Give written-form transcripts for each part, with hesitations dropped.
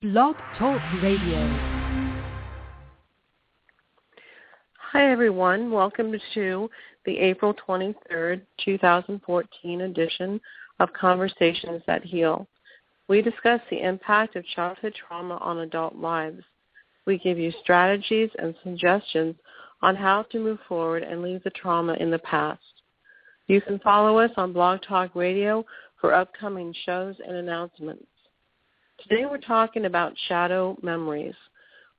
Blog Talk Radio. Hi, everyone. Welcome to the April 23rd, 2014 edition of Conversations That Heal. We discuss the impact of childhood trauma on adult lives. We give you strategies and suggestions on how to move forward and leave the trauma in the past. You can follow us on Blog Talk Radio for upcoming shows and announcements. Today we're talking about shadow memories,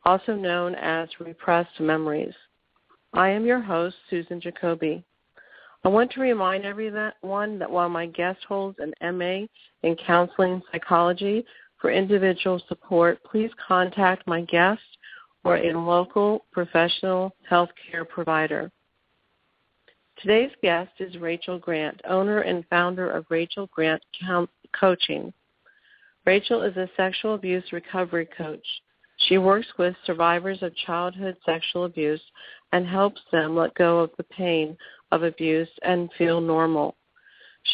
also known as repressed memories. I am your host, Susan Jacobi. I want to remind everyone that while my guest holds an MA in counseling psychology for individual support, please contact my guest or a local professional healthcare provider. Today's guest is Rachel Grant, owner and founder of Rachel Grant Coaching. Rachel is a sexual abuse recovery coach. She works with survivors of childhood sexual abuse and helps them let go of the pain of abuse and feel normal.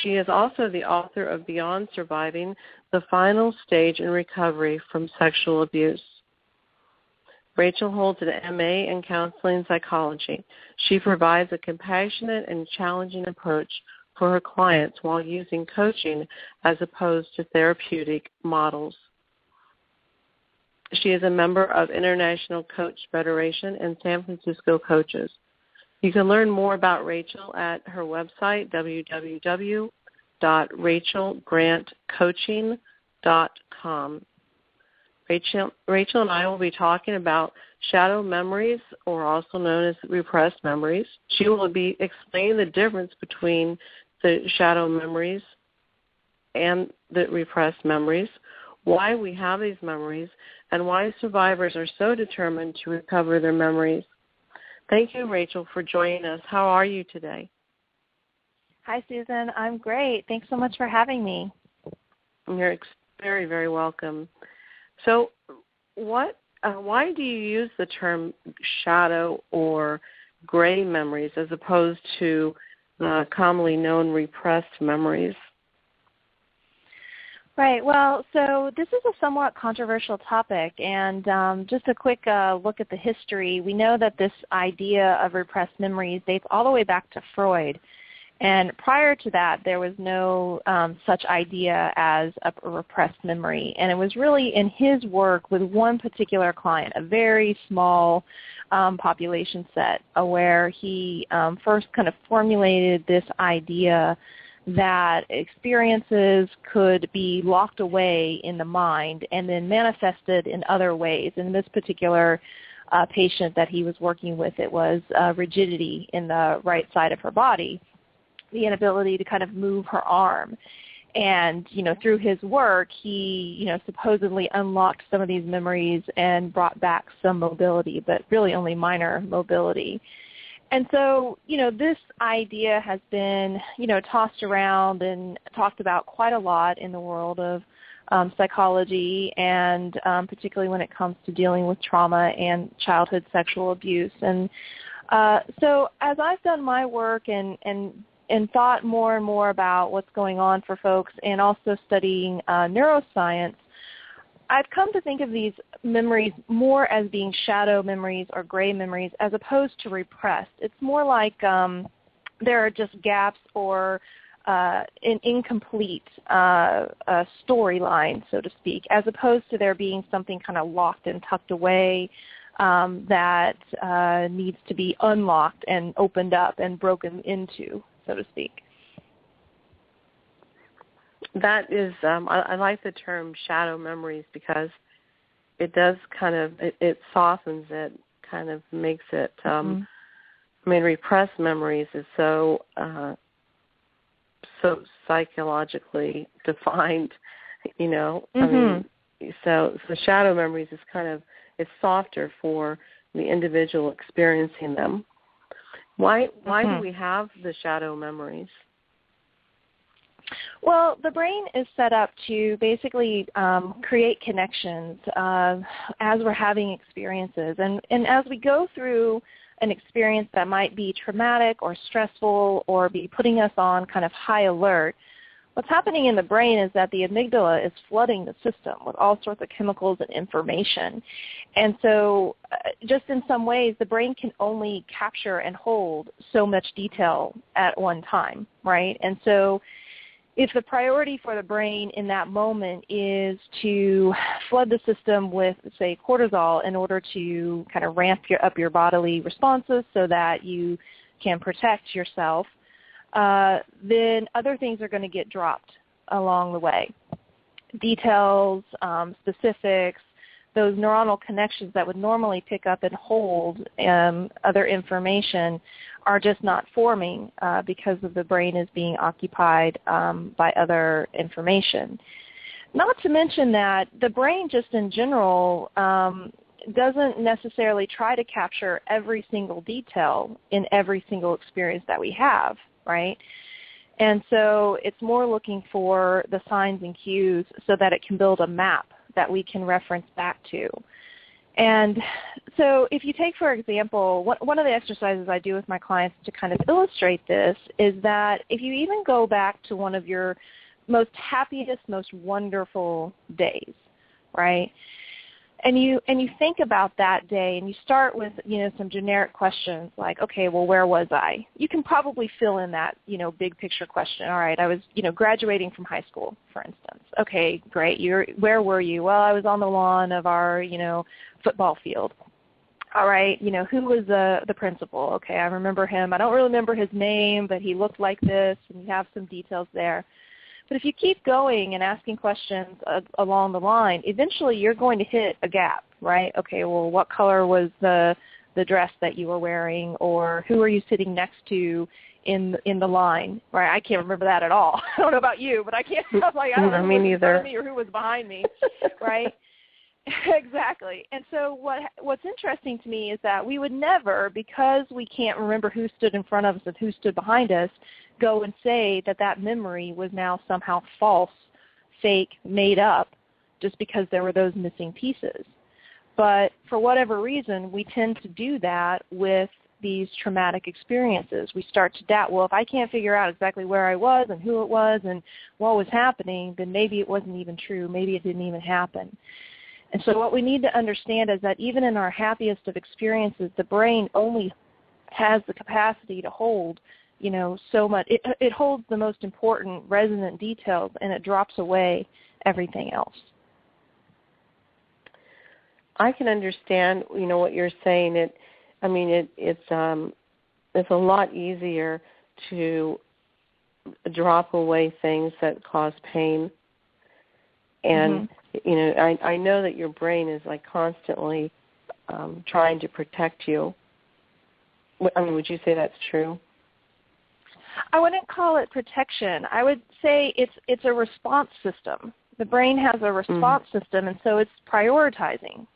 She is also the author of Beyond Surviving, the Final Stage in Recovery from Sexual Abuse. Rachel holds an MA in counseling psychology. She provides a compassionate and challenging approach for her clients while using coaching as opposed to therapeutic models. She is a member of International Coach Federation and San Francisco Coaches. You can learn more about Rachel at her website, www.rachelgrantcoaching.com. Rachel and I will be talking about shadow memories, or also known as repressed memories. She will be explaining the difference between the shadow memories and the repressed memories, why we have these memories, and why survivors are so determined to recover their memories. Thank you, Rachel, for joining us. How are you today? Hi, Susan. I'm great. Thanks so much for having me. You're very, very welcome. So why do you use the term shadow or gray memories as opposed to commonly known repressed memories? Right. Well, so this is a somewhat controversial topic, and just a quick look at the history. We know that this idea of repressed memories dates all the way back to Freud. And prior to that, there was no such idea as a repressed memory. And it was really in his work with one particular client, a very small population set, where he first kind of formulated this idea that experiences could be locked away in the mind and then manifested in other ways. In this particular patient that he was working with, it was rigidity in the right side of her body, the inability to kind of move her arm. And, through his work, he, supposedly unlocked some of these memories and brought back some mobility, but really only minor mobility. And so, this idea has been, tossed around and talked about quite a lot in the world of psychology, and particularly when it comes to dealing with trauma and childhood sexual abuse. And so as I've done my work and thought more and more about what's going on for folks, and also studying neuroscience, I've come to think of these memories more as being shadow memories or gray memories as opposed to repressed. It's more like there are just gaps or an incomplete storyline, so to speak, as opposed to there being something kind of locked and tucked away that needs to be unlocked and opened up and broken into, so to speak. That is, I like the term shadow memories because it does kind of, it softens it, kind of makes it, repressed memories is so psychologically defined, so shadow memories is kind of, it's softer for the individual experiencing them. Why do we have the shadow memories? Well, the brain is set up to basically create connections as we're having experiences. And as we go through an experience that might be traumatic or stressful or be putting us on kind of high alert, What's happening in the brain is that the amygdala is flooding the system with all sorts of chemicals and information. And so just in some ways, the brain can only capture and hold so much detail at one time, right? And so if the priority for the brain in that moment is to flood the system with, say, cortisol in order to kind of ramp up your bodily responses so that you can protect yourself, then other things are going to get dropped along the way. Details, specifics, those neuronal connections that would normally pick up and hold other information are just not forming because of the brain is being occupied by other information. Not to mention that the brain just in general doesn't necessarily try to capture every single detail in every single experience that we have, right? And so it's more looking for the signs and cues so that it can build a map that we can reference back to. And so if you take, for example, one of the exercises I do with my clients to kind of illustrate this is that if you even go back to one of your most happiest, most wonderful days, right? And you think about that day, and you start with, some generic questions like, okay, well, where was I? You can probably fill in that, big picture question. All right, I was, graduating from high school, for instance. Okay, great. Where were you? Well, I was on the lawn of our, football field. All right, who was the principal? Okay, I remember him. I don't really remember his name, but he looked like this, and you have some details there. But if you keep going and asking questions along the line, eventually you're going to hit a gap, right? Okay, well, what color was the dress that you were wearing, or who are you sitting next to in the line, right? I can't remember that at all. I don't know about you, but I can't. I'm like, I don't know who was in front of me or who was behind me, right? Exactly. And so what's interesting to me is that we would never, because we can't remember who stood in front of us and who stood behind us, go and say that memory was now somehow false, fake, made up, just because there were those missing pieces. But for whatever reason, we tend to do that with these traumatic experiences. We start to doubt, well, if I can't figure out exactly where I was and who it was and what was happening, then maybe it wasn't even true. Maybe it didn't even happen. And so what we need to understand is that even in our happiest of experiences, the brain only has the capacity to hold, so much. It holds the most important resonant details, and it drops away everything else. I can understand, what you're saying. It's a lot easier to drop away things that cause pain. And, I know that your brain is like constantly trying to protect you. Would you say that's true? I wouldn't call it protection. I would say it's a response system. The brain has a response system, and so it's prioritizing.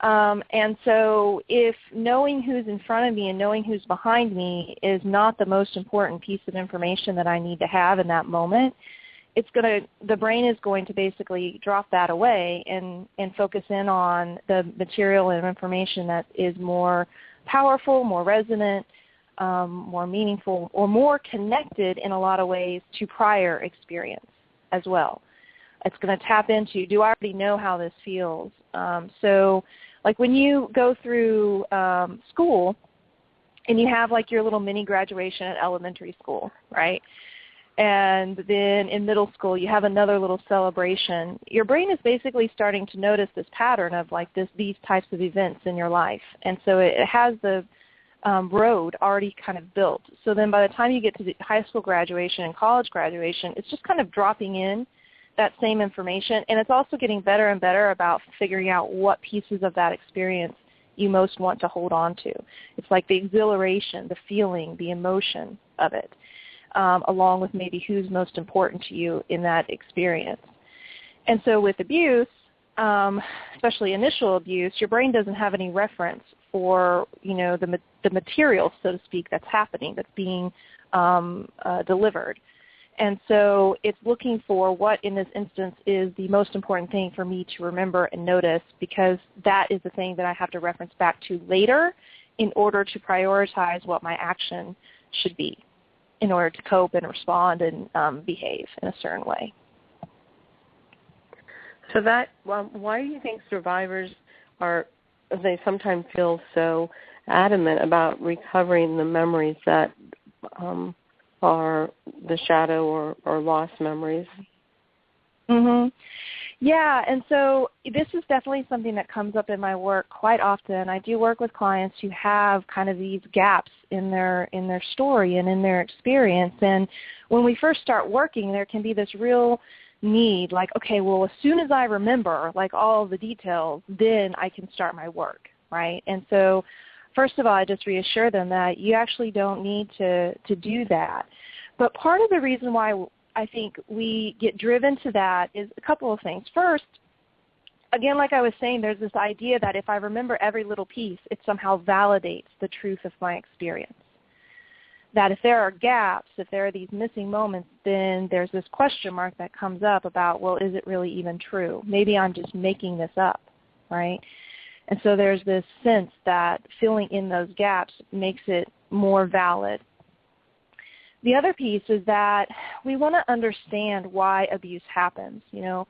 And so if knowing who's in front of me and knowing who's behind me is not the most important piece of information that I need to have in that moment, the brain is going to basically drop that away and focus in on the material and information that is more powerful, more resonant, more meaningful, or more connected in a lot of ways to prior experience as well. It's going to tap into, do I already know how this feels? So like when you go through school and you have like your little mini graduation at elementary school, right? And then in middle school you have another little celebration. Your brain is basically starting to notice this pattern of like these types of events in your life. And so it has the road already kind of built. So then by the time you get to the high school graduation and college graduation, it's just kind of dropping in that same information. And it's also getting better and better about figuring out what pieces of that experience you most want to hold on to. It's like the exhilaration, the feeling, the emotion of it, along with maybe who's most important to you in that experience. And so with abuse, especially initial abuse, your brain doesn't have any reference for, the material, so to speak, that's happening, that's being delivered. And so it's looking for what in this instance is the most important thing for me to remember and notice, because that is the thing that I have to reference back to later in order to prioritize what my action should be. in order to cope and respond and behave in a certain way. So why do you think survivors they sometimes feel so adamant about recovering the memories that are the shadow or lost memories? Mm-hmm. Yeah, and so this is definitely something that comes up in my work quite often. I do work with clients who have kind of these gaps in their story and in their experience. And when we first start working, there can be this real need, like, okay, well, as soon as I remember, like, all the details, then I can start my work, right? And so first of all, I just reassure them that you actually don't need to do that. But part of the reason why I think we get driven to that is a couple of things. First, again, like I was saying, there's this idea that if I remember every little piece, it somehow validates the truth of my experience. That if there are gaps, if there are these missing moments, then there's this question mark that comes up about, well, is it really even true? Maybe I'm just making this up, right? And so there's this sense that filling in those gaps makes it more valid. The other piece is that we want to understand why abuse happens. You know,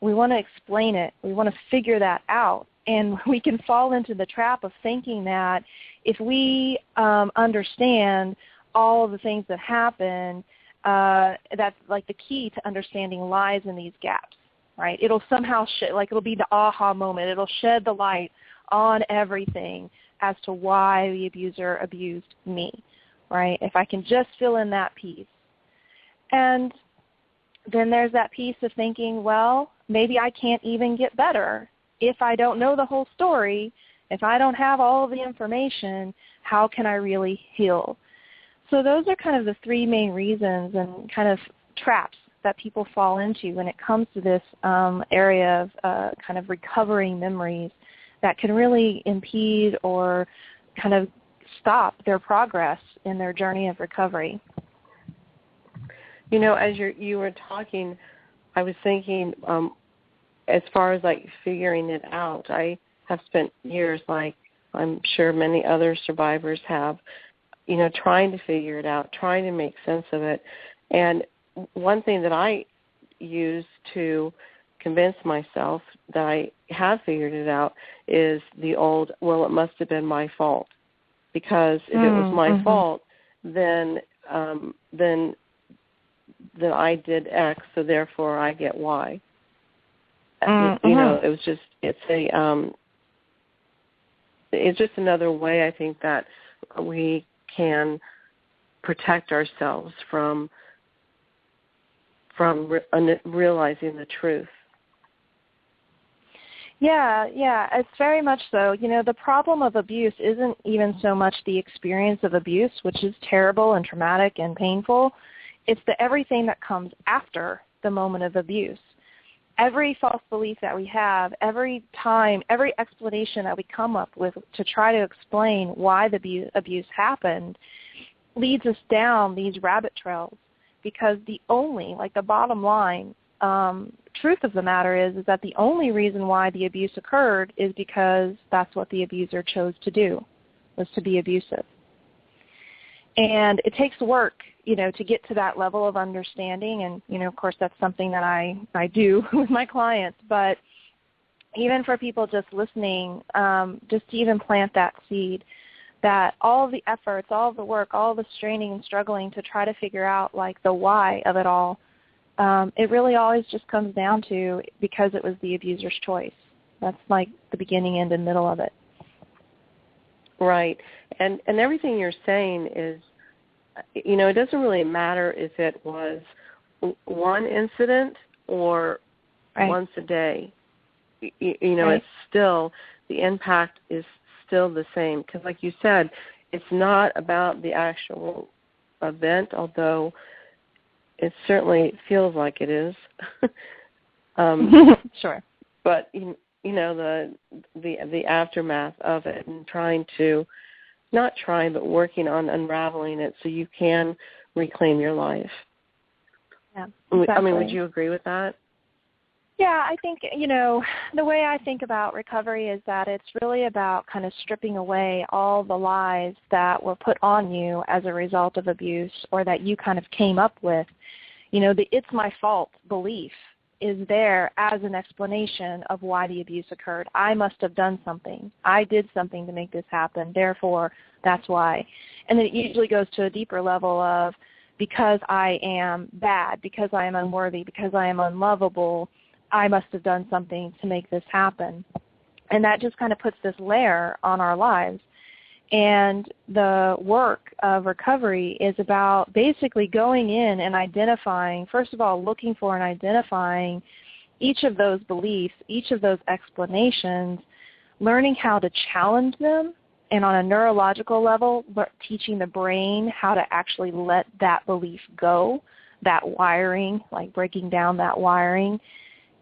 we want to explain it. We want to figure that out. And we can fall into the trap of thinking that if we understand all of the things that happen, that's like the key to understanding lies in these gaps, right? It'll somehow it'll be the aha moment. It'll shed the light on everything as to why the abuser abused me, right? If I can just fill in that piece. And then there's that piece of thinking, well, maybe I can't even get better. If I don't know the whole story, if I don't have all of the information, how can I really heal? So those are kind of the three main reasons and kind of traps that people fall into when it comes to this area of kind of recovering memories that can really impede or kind of stop their progress in their journey of recovery. You know, as you were talking, I was thinking as far as like figuring it out, I have spent years, like I'm sure many other survivors have, you know, trying to figure it out, trying to make sense of it. And one thing that I use to convince myself that I have figured it out is the old, well, it must have been my fault. Because if it was my fault, then I did X, so therefore I get Y. You know, it's just another way I think that we can protect ourselves from realizing the truth. Yeah, it's very much so. You know, the problem of abuse isn't even so much the experience of abuse, which is terrible and traumatic and painful. It's the everything that comes after the moment of abuse. Every false belief that we have, every time, every explanation that we come up with to try to explain why the abuse happened leads us down these rabbit trails, because the bottom line truth of the matter is that the only reason why the abuse occurred is because that's what the abuser chose to do, was to be abusive. And it takes work, you know, to get to that level of understanding. And, you know, of course, that's something that I do with my clients. But even for people just listening, just to even plant that seed, that all of the efforts, all of the work, all the straining and struggling to try to figure out, like, the why of it all, it really always just comes down to because it was the abuser's choice. That's like the beginning, end, and middle of it. Right. And everything you're saying is, you know, it doesn't really matter if it was one incident or once a day. You know, it's still, the impact is still the same. Because like you said, it's not about the actual event, although it certainly feels like it is. Sure. But, you know, the aftermath of it, and working on unraveling it so you can reclaim your life. Yeah, exactly. I mean, would you agree with that? Yeah, I think, the way I think about recovery is that it's really about kind of stripping away all the lies that were put on you as a result of abuse or that you kind of came up with. The "it's my fault" belief is there as an explanation of why the abuse occurred. I must have done something. I did something to make this happen. Therefore, that's why. And then it usually goes to a deeper level of because I am bad, because I am unworthy, because I am unlovable, I must have done something to make this happen. And that just kind of puts this layer on our lives. And the work of recovery is about basically going in and identifying, first of all, looking for and identifying each of those beliefs, each of those explanations, learning how to challenge them, and on a neurological level, teaching the brain how to actually let that belief go, that wiring, like breaking down that wiring.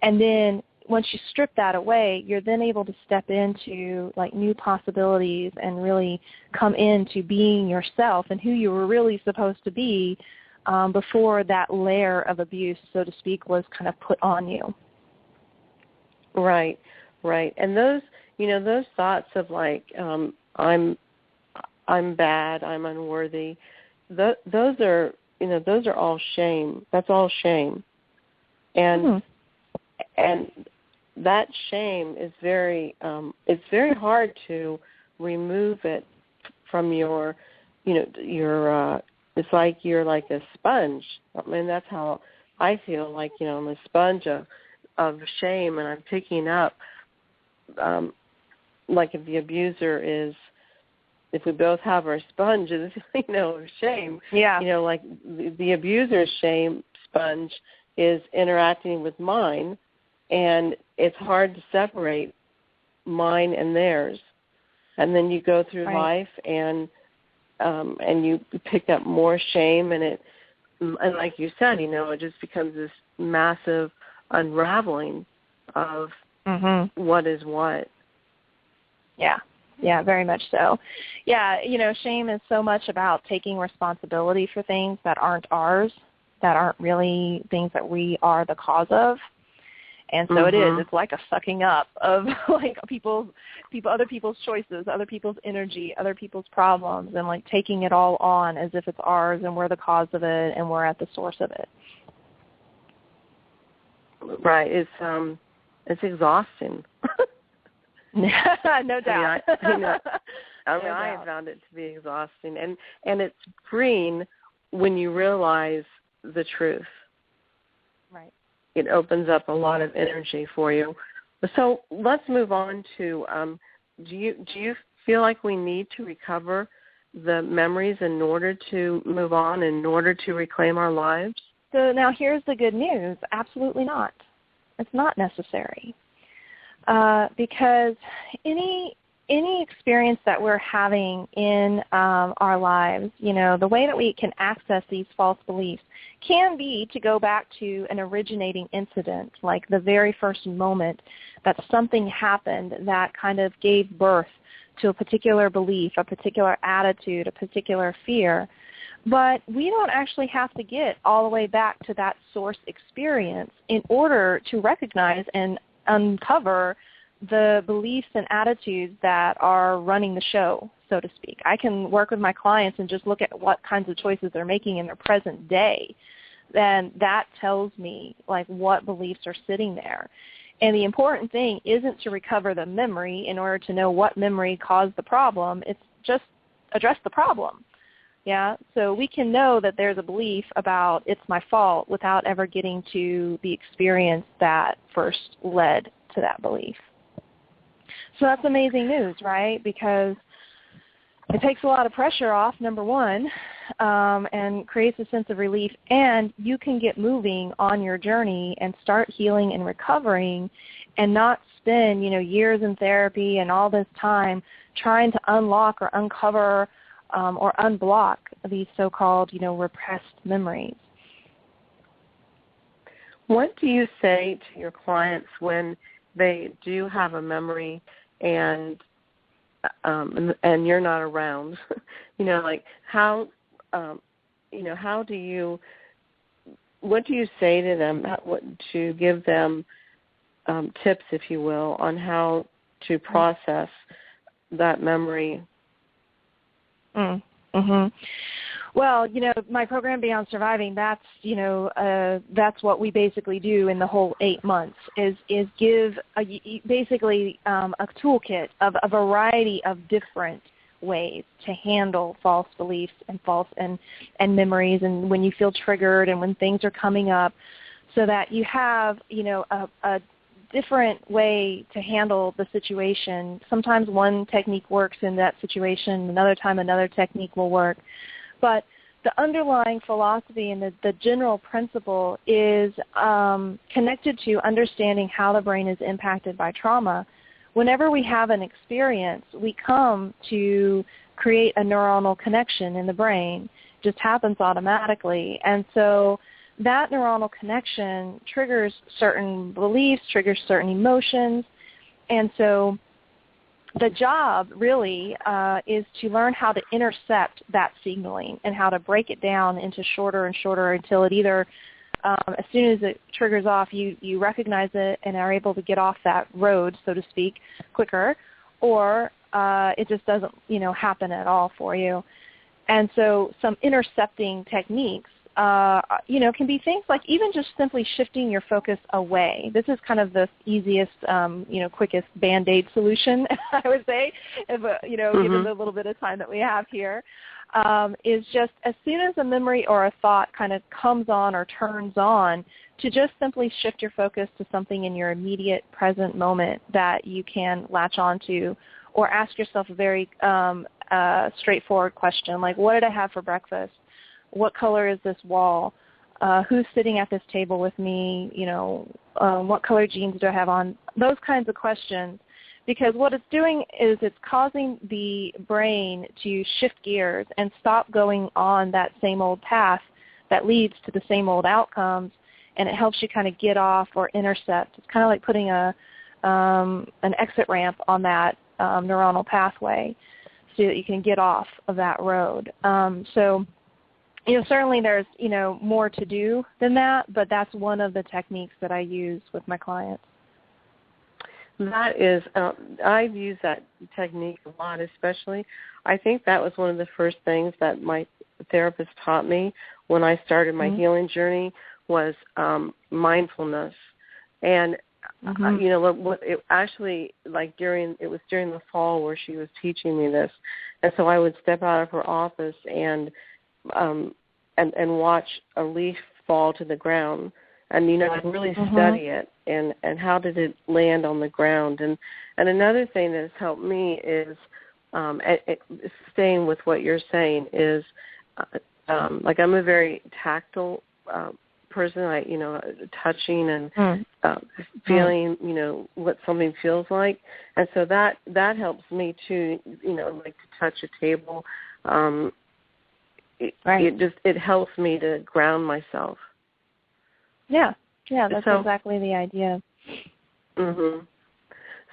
And then once you strip that away, you're then able to step into like new possibilities and really come into being yourself and who you were really supposed to be before that layer of abuse, so to speak, was kind of put on you. Right. And those thoughts of like I'm bad, I'm unworthy. Those are all shame. That's all shame. And and that shame is it's very hard to remove it from your it's like you're like a sponge. I mean, that's how I feel, like, I'm a sponge of shame, and I'm picking up, like if the abuser is, if we both have our sponges, of shame, like the abuser's shame sponge is interacting with mine, and it's hard to separate mine and theirs. And then you go through life and you pick up more shame, and like you said, it just becomes this massive unraveling of what is what. Yeah, very much so. Yeah, shame is so much about taking responsibility for things that aren't ours, that aren't really things that we are the cause of. And so it is. It's like a sucking up of like other people's choices, other people's energy, other people's problems, and like taking it all on as if it's ours and we're the cause of it and we're at the source of it. Right. It's exhausting. No doubt. I have found it to be exhausting, and it's freeing when you realize the truth. Right. It opens up a lot of energy for you. So let's move on to, do you feel like we need to recover the memories in order to move on, in order to reclaim our lives? So now here's the good news. Absolutely not. It's not necessary. Because any experience that we're having in our lives, the way that we can access these false beliefs can be to go back to an originating incident, like the very first moment that something happened that kind of gave birth to a particular belief, a particular attitude, a particular fear. But we don't actually have to get all the way back to that source experience in order to recognize and uncover the beliefs and attitudes that are running the show, so to speak. I can work with my clients and just look at what kinds of choices they're making in their present day. Then that tells me like what beliefs are sitting there. And the important thing isn't to recover the memory in order to know what memory caused the problem. It's just address the problem. Yeah, so we can know that there's a belief about it's my fault without ever getting to the experience that first led to that belief. So that's amazing news, right? Because it takes a lot of pressure off, number one, and creates a sense of relief, and you can get moving on your journey and start healing and recovering and not spend, years in therapy and all this time trying to unlock or uncover or unblock these so-called, repressed memories. What do you say to your clients when they do have a memory and you're not around? Like how do you? What do you say to them? To give them tips, if you will, on how to process that memory. Mm-hmm. Well, my program Beyond Surviving, that's what we basically do in the whole 8 months is give basically a toolkit of a variety of different ways to handle false beliefs and memories, and when you feel triggered and when things are coming up, so that you have a different way to handle the situation. Sometimes one technique works in that situation, another time another technique will work. But the underlying philosophy and the general principle is connected to understanding how the brain is impacted by trauma. Whenever we have an experience, we come to create a neuronal connection in the brain. It just happens automatically. And so that neuronal connection triggers certain beliefs, triggers certain emotions. And so the job really is to learn how to intercept that signaling and how to break it down into shorter and shorter until it either, as soon as it triggers off, you recognize it and are able to get off that road, so to speak, quicker, or it just doesn't, happen at all for you. And so some intercepting techniques can be things like even just simply shifting your focus away. This is kind of the easiest, quickest Band-Aid solution, I would say, given the little bit of time that we have here, is just as soon as a memory or a thought kind of comes on or turns on, to just simply shift your focus to something in your immediate present moment that you can latch onto, or ask yourself a very straightforward question, like, what did I have for breakfast? What color is this wall? Who's sitting at this table with me? What color jeans do I have on? Those kinds of questions. Because what it's doing is it's causing the brain to shift gears and stop going on that same old path that leads to the same old outcomes, and it helps you kind of get off or intercept. It's kind of like putting an exit ramp on that neuronal pathway so that you can get off of that road. Certainly there's, more to do than that, but that's one of the techniques that I use with my clients. That is, I've used that technique a lot, especially. I think that was one of the first things that my therapist taught me when I started my healing journey was mindfulness. And, it actually, it was during the fall where she was teaching me this. And so I would step out of her office and watch a leaf fall to the ground, and I'd really study it and how did it land on the ground. And another thing that has helped me is staying with what you're saying is I'm a very tactile person. I touching and feeling what something feels like, and so that helps me too. Like to touch a table. It helps me to ground myself. Yeah, that's exactly the idea.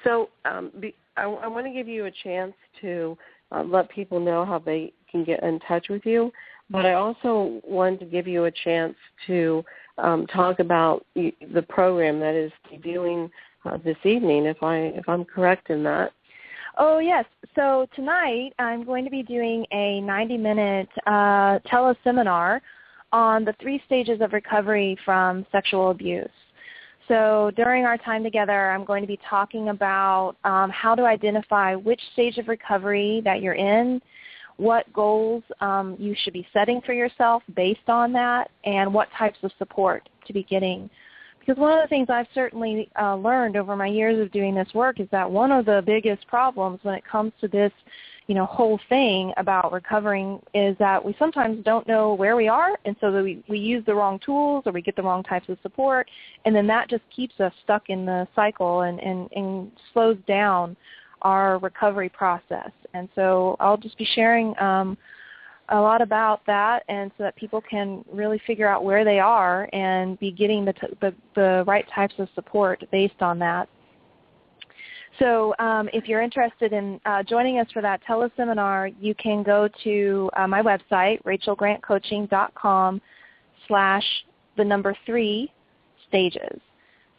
So I want to give you a chance to let people know how they can get in touch with you, but I also want to give you a chance to talk about the program that is debuting this evening, if I'm correct in that. Oh, yes. So tonight I'm going to be doing a 90-minute teleseminar on the 3 stages of recovery from sexual abuse. So during our time together, I'm going to be talking about how to identify which stage of recovery that you're in, what goals you should be setting for yourself based on that, and what types of support to be getting. Because one of the things I've certainly learned over my years of doing this work is that one of the biggest problems when it comes to this, whole thing about recovering is that we sometimes don't know where we are, and so that we use the wrong tools or we get the wrong types of support, and then that just keeps us stuck in the cycle and slows down our recovery process. And so I'll just be sharing a lot about that, and so that people can really figure out where they are and be getting the right types of support based on that. So if you're interested in joining us for that teleseminar, you can go to my website, rachelgrantcoaching.com/3 stages.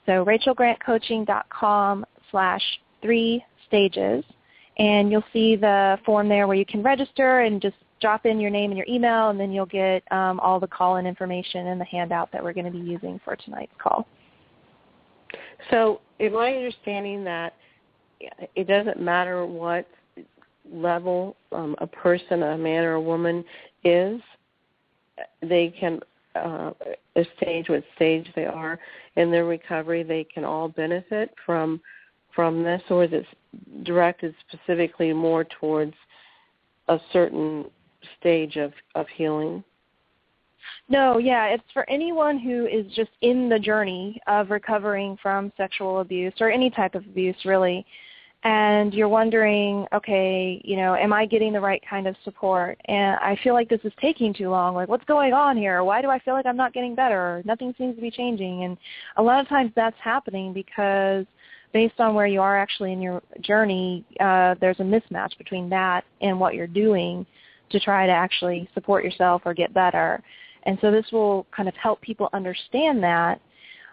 So rachelgrantcoaching.com/3stages, and you'll see the form there where you can register and just drop in your name and your email, and then you'll get all the call-in information and the handout that we're going to be using for tonight's call. So am I understanding that it doesn't matter what level a person, a man or a woman is, they can, what stage they are in their recovery, they can all benefit from this, or is it directed specifically more towards a certain stage of healing? No, yeah, it's for anyone who is just in the journey of recovering from sexual abuse or any type of abuse, really, and you're wondering, okay, am I getting the right kind of support? And I feel like this is taking too long. Like, what's going on here? Why do I feel like I'm not getting better? Nothing seems to be changing. And a lot of times that's happening because based on where you are actually in your journey, there's a mismatch between that and what you're doing to try to actually support yourself or get better. And so this will kind of help people understand that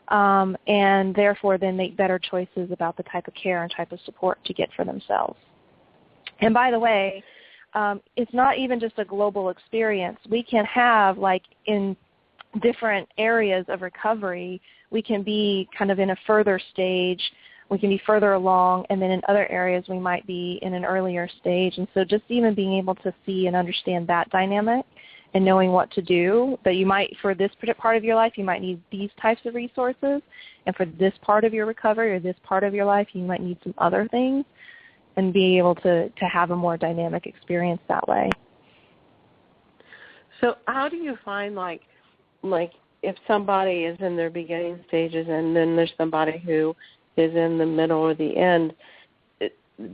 and therefore then make better choices about the type of care and type of support to get for themselves. And by the way, it's not even just a global experience. We can have, like, in different areas of recovery, we can be kind of in a further stage, we can be further along, and then in other areas we might be in an earlier stage. And so just even being able to see and understand that dynamic and knowing what to do, that you might, for this part of your life, you might need these types of resources, and for this part of your recovery or this part of your life, you might need some other things, and be able to have a more dynamic experience that way. So how do you find, like if somebody is in their beginning stages and then there's somebody who is in the middle or the end,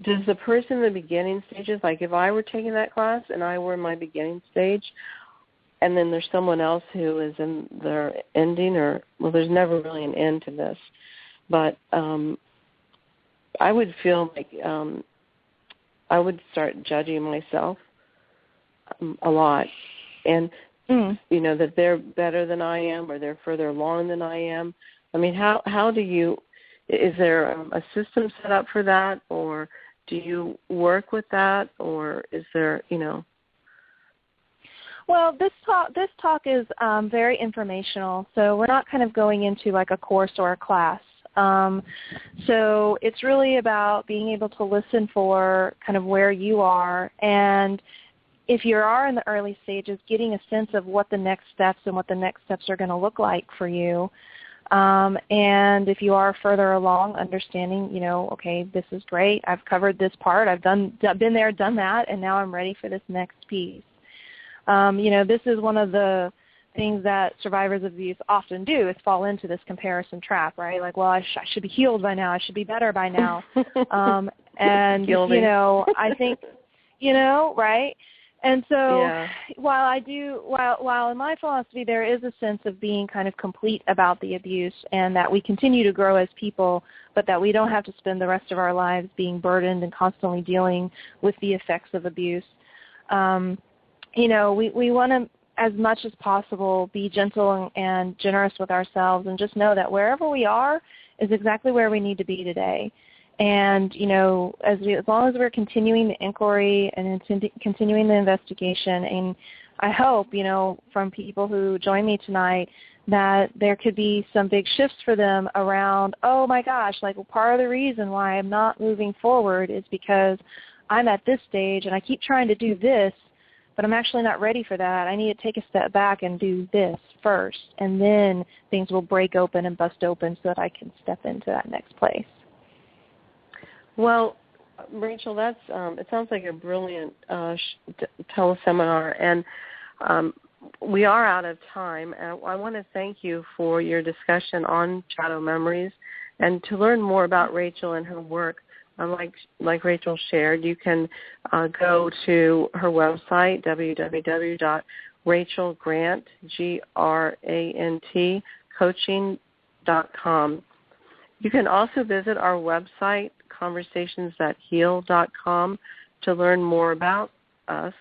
does the person in the beginning stages, like if I were taking that class and I were in my beginning stage, and then there's someone else who is in their ending, or, well, there's never really an end to this, but I would feel like I would start judging myself a lot, and that they're better than I am, or they're further along than I am. I mean, how do you? Is there a system set up for that, or do you work with that, or is there, Well, this talk is very informational, so we're not kind of going into like a course or a class. So it's really about being able to listen for kind of where you are, and if you are in the early stages, getting a sense of what the next steps and what the next steps are going to look like for you. And if you are further along, understanding, okay, this is great. I've covered this part. I've been there, done that, and now I'm ready for this next piece. This is one of the things that survivors of abuse often do, is fall into this comparison trap, right? Like, well, I should be healed by now. I should be better by now. And, I think, right? And so while in my philosophy there is a sense of being kind of complete about the abuse and that we continue to grow as people, but that we don't have to spend the rest of our lives being burdened and constantly dealing with the effects of abuse, we want to, as much as possible, be gentle and generous with ourselves, and just know that wherever we are is exactly where we need to be today. And, as long as we're continuing the inquiry and continuing the investigation, and I hope, from people who join me tonight, that there could be some big shifts for them around, oh my gosh, part of the reason why I'm not moving forward is because I'm at this stage and I keep trying to do this, but I'm actually not ready for that. I need to take a step back and do this first, and then things will break open and bust open so that I can step into that next place. Well, Rachel, that's it sounds like a brilliant teleseminar, and we are out of time. And I want to thank you for your discussion on shadow memories, and to learn more about Rachel and her work. Like Rachel shared, you can go to her website, www.rachelgrant, coaching.com. You can also visit our website, conversationsthatheal.com, to learn more about us.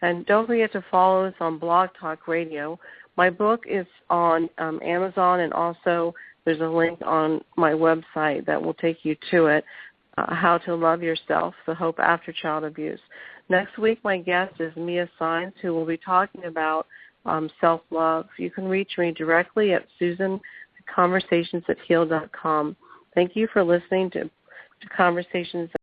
And don't forget to follow us on Blog Talk Radio. My book is on Amazon and also There's a link on my website that will take you to it, How to Love Yourself, The Hope After Child Abuse. Next week, my guest is Mia Sines, who will be talking about self-love. You can reach me directly at susan@conversationsattheal.com. Thank you for listening to Conversations